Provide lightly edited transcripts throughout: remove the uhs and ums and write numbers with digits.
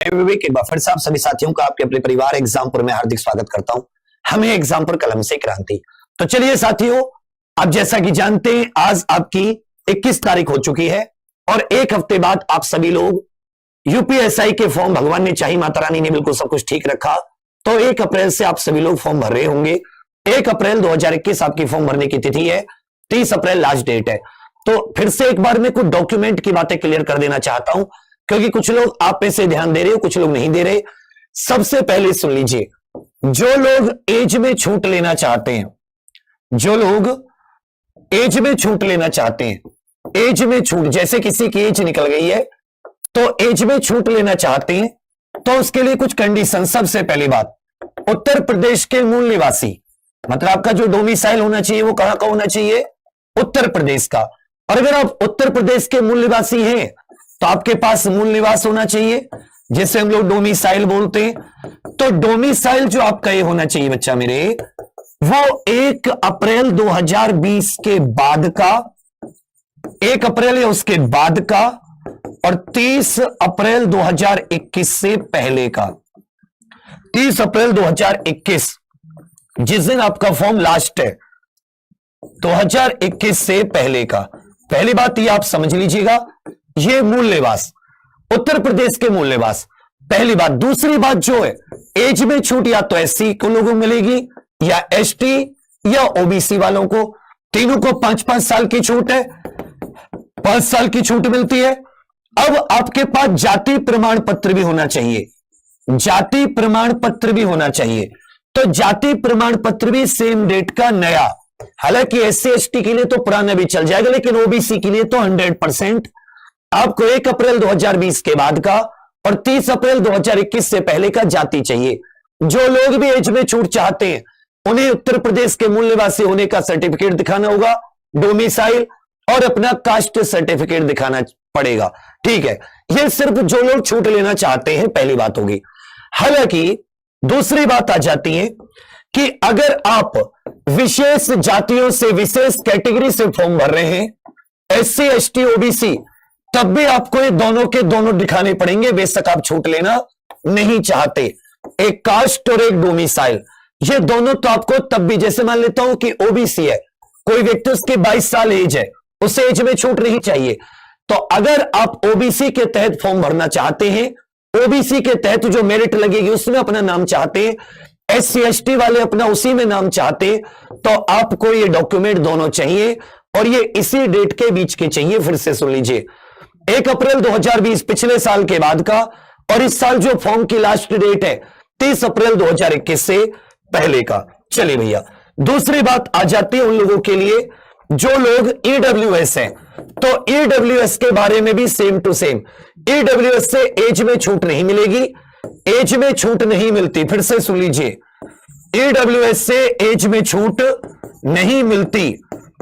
विवेक एक बार फिर से आप सभी साथियों का आपके अपने परिवार एग्जामपुर में हार्दिक स्वागत करता हूं। हमें एग्जामपुर कलम से क्रांति। तो चलिए साथियों, आप जैसा कि जानते हैं आज आपकी 21 तारीख हो चुकी है और एक हफ्ते बाद आप सभी लोग यूपीएसआई के फॉर्म, भगवान ने चाही, माता रानी ने बिल्कुल सब कुछ ठीक रखा, तो 1 अप्रैल से आप सभी लोग फॉर्म भर रहे होंगे। 1 अप्रैल 2021 आपकी फॉर्म भरने की तिथि है, 30 अप्रैल लास्ट डेट है। तो फिर से एक बार मैं कुछ डॉक्यूमेंट की बातें क्लियर कर देना चाहता हूं, क्योंकि कुछ लोग आप पे से ध्यान दे रहे हो, कुछ लोग नहीं दे रहे। सबसे पहले सुन लीजिए, जो लोग एज में छूट लेना चाहते हैं, जो लोग एज में छूट लेना चाहते हैं, एज में छूट, जैसे किसी की एज निकल गई है तो एज में छूट लेना चाहते हैं, तो उसके लिए कुछ कंडीशन। सबसे पहली बात, उत्तर प्रदेश के मूल निवासी, मतलब आपका जो डोमिसाइल होना चाहिए वो कहां का होना चाहिए? उत्तर प्रदेश का। और अगर आप उत्तर प्रदेश के मूल निवासी हैं तो आपके पास मूल निवास होना चाहिए, जिसे हम लोग डोमिसाइल बोलते हैं। तो डोमिसाइल जो आपका ये होना चाहिए बच्चा मेरे, वो 1 अप्रैल 2020 के बाद का, 1 अप्रैल या उसके बाद का, और 30 अप्रैल 2021 से पहले का। 30 अप्रैल 2021 जिस दिन आपका फॉर्म लास्ट है, 2021 से पहले का। पहली बात ये आप समझ लीजिएगा, ये मूल निवास, उत्तर प्रदेश के मूल निवास, पहली बात। दूसरी बात जो है, एज में छूट या तो एससी को लोगों को मिलेगी या एसटी या ओबीसी वालों को, तीनों को 5-5 साल की छूट है, 5 साल की छूट मिलती है। अब आपके पास जाति प्रमाण पत्र भी होना चाहिए, जाति प्रमाण पत्र भी होना चाहिए। तो जाति प्रमाण पत्र भी सेम डेट का नया, हालांकि एससी एसटी के लिए तो पुराना भी चल जाएगा, लेकिन ओबीसी के लिए तो 100% आपको 1 अप्रैल 2020 के बाद का और 30 अप्रैल 2021 से पहले का जाति चाहिए। जो लोग भी एज में छूट चाहते हैं उन्हें उत्तर प्रदेश के मूल निवासी होने का सर्टिफिकेट दिखाना होगा, डोमिसाइल, और अपना कास्ट सर्टिफिकेट दिखाना पड़ेगा। ठीक है, ये सिर्फ जो लोग छूट लेना चाहते हैं, पहली बात होगी। हालांकि दूसरी बात आ जाती है कि अगर आप विशेष जातियों से, विशेष कैटेगरी से फॉर्म भर रहे हैं, एससी एसटी ओबीसी, तब भी आपको ये दोनों के दोनों दिखाने पड़ेंगे, बेशक आप छूट लेना नहीं चाहते। एक कास्ट और एक डोमिसाइल, ये दोनों तो आपको तब भी, जैसे मान लेता हूं कि ओबीसी है, कोई व्यक्ति उसकी 22 साल एज है, उसे एज में छूट नहीं चाहिए, तो अगर आप ओबीसी के तहत फॉर्म भरना चाहते हैं, ओबीसी के तहत जो मेरिट लगेगी उसमें अपना नाम चाहते हैं, एससी एसटी वाले अपना उसी में नाम चाहते हैं, तो आपको ये डॉक्यूमेंट दोनों चाहिए और ये इसी डेट के बीच के चाहिए। फिर से सुन लीजिए, 1 अप्रैल 2020 पिछले साल के बाद का, और इस साल जो फॉर्म की लास्ट डेट है 30 अप्रैल 2021 से पहले का। चलिए भैया, दूसरी बात आ जाती है उन लोगों के लिए जो लोग ईडब्ल्यूएस हैं, तो ईडब्ल्यूएस के बारे में भी सेम टू सेम, ईडब्ल्यूएस से एज में छूट नहीं मिलेगी, एज में छूट नहीं मिलती। फिर से सुन लीजिए, ईडब्ल्यूएस से एज में छूट नहीं मिलती,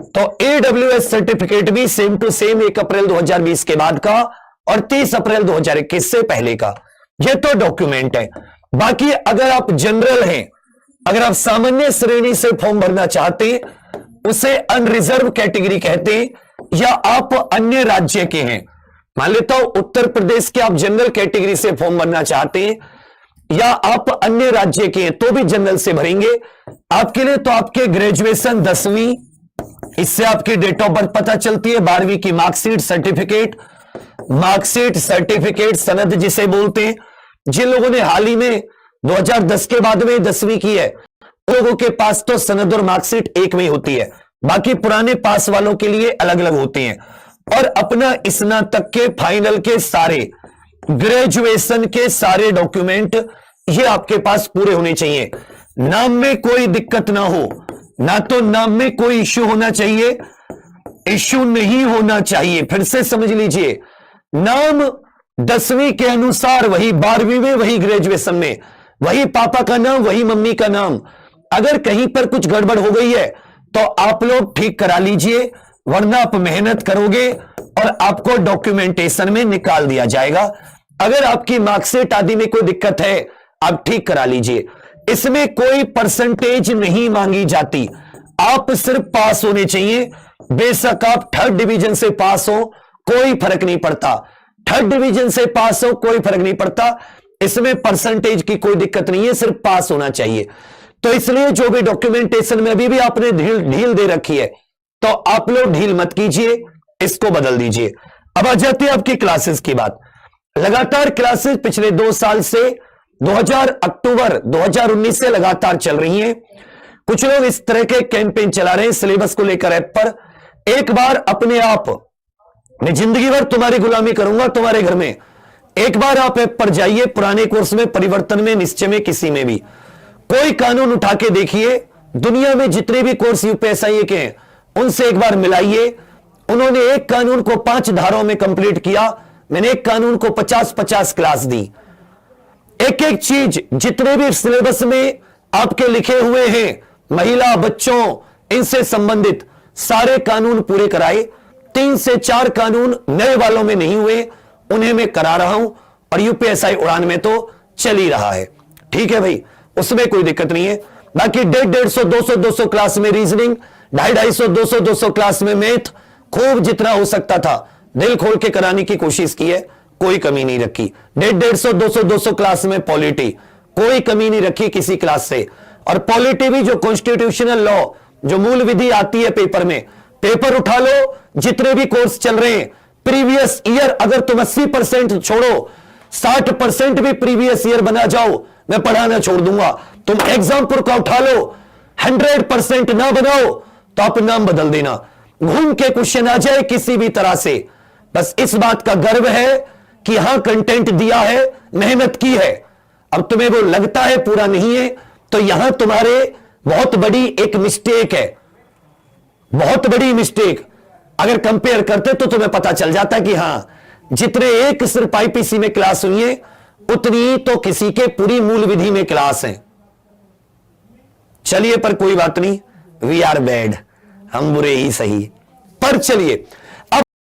तो ईडब्ल्यूएस सर्टिफिकेट भी सेम टू सेम 1 अप्रैल 2020 के बाद का और 30 अप्रैल 2021 से पहले का। यह तो डॉक्यूमेंट है। बाकी अगर आप जनरल हैं, अगर आप सामान्य श्रेणी से फॉर्म भरना चाहते हैं, उसे अनरिजर्व कैटेगरी कहते हैं, या आप अन्य राज्य के हैं, मान लेता हूं उत्तर प्रदेश के आप जनरल कैटेगरी से फॉर्म भरना चाहते हैं, या आप अन्य राज्य के हैं तो भी जनरल से भरेंगे। आपके लिए तो आपके ग्रेजुएशन 10वीं, इससे आपकी डेट ऑफ बर्थ पता चलती है, 12वीं की मार्कशीट सर्टिफिकेट सनद जिसे बोलते हैं। जिन लोगों ने हाल ही में 2010 के बाद में 10वीं की है, लोगों के पास तो सनद और मार्कशीट एक में ही होती है, बाकी पुराने पास वालों के लिए अलग अलग होते हैं। और अपना स्नातक के फाइनल के सारे, ग्रेजुएशन के सारे डॉक्यूमेंट ये आपके पास पूरे होने चाहिए। नाम में कोई दिक्कत ना हो, ना तो नाम में कोई इश्यू होना चाहिए, इश्यू नहीं होना चाहिए। फिर से समझ लीजिए, नाम 10वीं के अनुसार वही, 12वीं में वही, ग्रेजुएशन में वही, पापा का नाम वही, मम्मी का नाम। अगर कहीं पर कुछ गड़बड़ हो गई है तो आप लोग ठीक करा लीजिए, वरना आप मेहनत करोगे और आपको डॉक्यूमेंटेशन में निकाल दिया जाएगा। अगर आपकी मार्कशीट आदि में कोई दिक्कत है, आप ठीक करा लीजिए। इसमें कोई परसेंटेज नहीं मांगी जाती, आप सिर्फ पास होने चाहिए। बेशक आप 3rd डिवीजन से पास हो, कोई फर्क नहीं पड़ता। 3rd डिवीजन से पास हो, कोई फर्क नहीं पड़ता। इसमें परसेंटेज की कोई दिक्कत नहीं है, सिर्फ पास होना चाहिए। तो इसलिए जो भी डॉक्यूमेंटेशन में अभी भी आपने ढील दे रखी है, तो आप लोग ढील मत कीजिए, इसको बदल दीजिए। अब आ जाती है आपकी क्लासेस की बात। लगातार क्लासेस पिछले 2 साल से अक्टूबर 2019 से लगातार चल रही हैं। कुछ लोग इस तरह के कैंपेन चला रहे हैं सिलेबस को लेकर ऐप पर, एक बार अपने आप, मैं जिंदगी भर तुम्हारी गुलामी करूंगा तुम्हारे घर में, एक बार आप ऐप पर जाइए, पुराने कोर्स में, परिवर्तन में, निश्चय में, किसी में भी कोई कानून उठा के देखिए, दुनिया में जितने भी कोर्स यूपीएसआई के हैं उनसे एक बार मिलाइए। उन्होंने एक कानून को 5 धाराओं में कंप्लीट किया, मैंने एक कानून को 50-50 क्लास दी। एक एक चीज जितने भी सिलेबस में आपके लिखे हुए हैं, महिला, बच्चों, इनसे संबंधित सारे कानून पूरे कराए। 3 से 4 कानून नए वालों में नहीं हुए, उन्हें मैं करा रहा हूं, और यूपीएसआई उड़ान में तो चल ही रहा है। ठीक है भाई, उसमें कोई दिक्कत नहीं है। बाकी 150, 200 क्लास में रीजनिंग, 250, 200 क्लास में मैथ, खूब जितना हो सकता था दिल खोल के कराने की कोशिश की है, कोई कमी नहीं रखी। 150, 200 क्लास में पॉलिटी, कोई कमी नहीं रखी किसी क्लास से। और पॉलिटी भी जो कॉन्स्टिट्यूशनल लॉ, जो मूल विधि आती है पेपर में, पेपर उठा लो, जितने भी कोर्स चल रहे हैं प्रीवियस ईयर, अगर तुम 80% छोड़ो, 60% भी प्रीवियस ईयर बना जाओ, मैं पढ़ाना छोड़ दूंगा। तुम एग्जाम्पल का उठा लो, 100% ना बनाओ तो आप नाम बदल देना, घूम के क्वेश्चन आ जाए किसी भी तरह से। बस इस बात का गर्व है कि हां कंटेंट दिया है, मेहनत की है। अब तुम्हें वो लगता है पूरा नहीं है, तो यहां तुम्हारे बहुत बड़ी एक मिस्टेक है, बहुत बड़ी मिस्टेक। अगर कंपेयर करते तो तुम्हें पता चल जाता कि हां, जितने एक सिर्फ आईपीसी में क्लास हुई है, उतनी तो किसी के पूरी मूल विधि में क्लास है। चलिए, पर कोई बात नहीं, वी आर बैड, हम बुरे ही सही। पर चलिए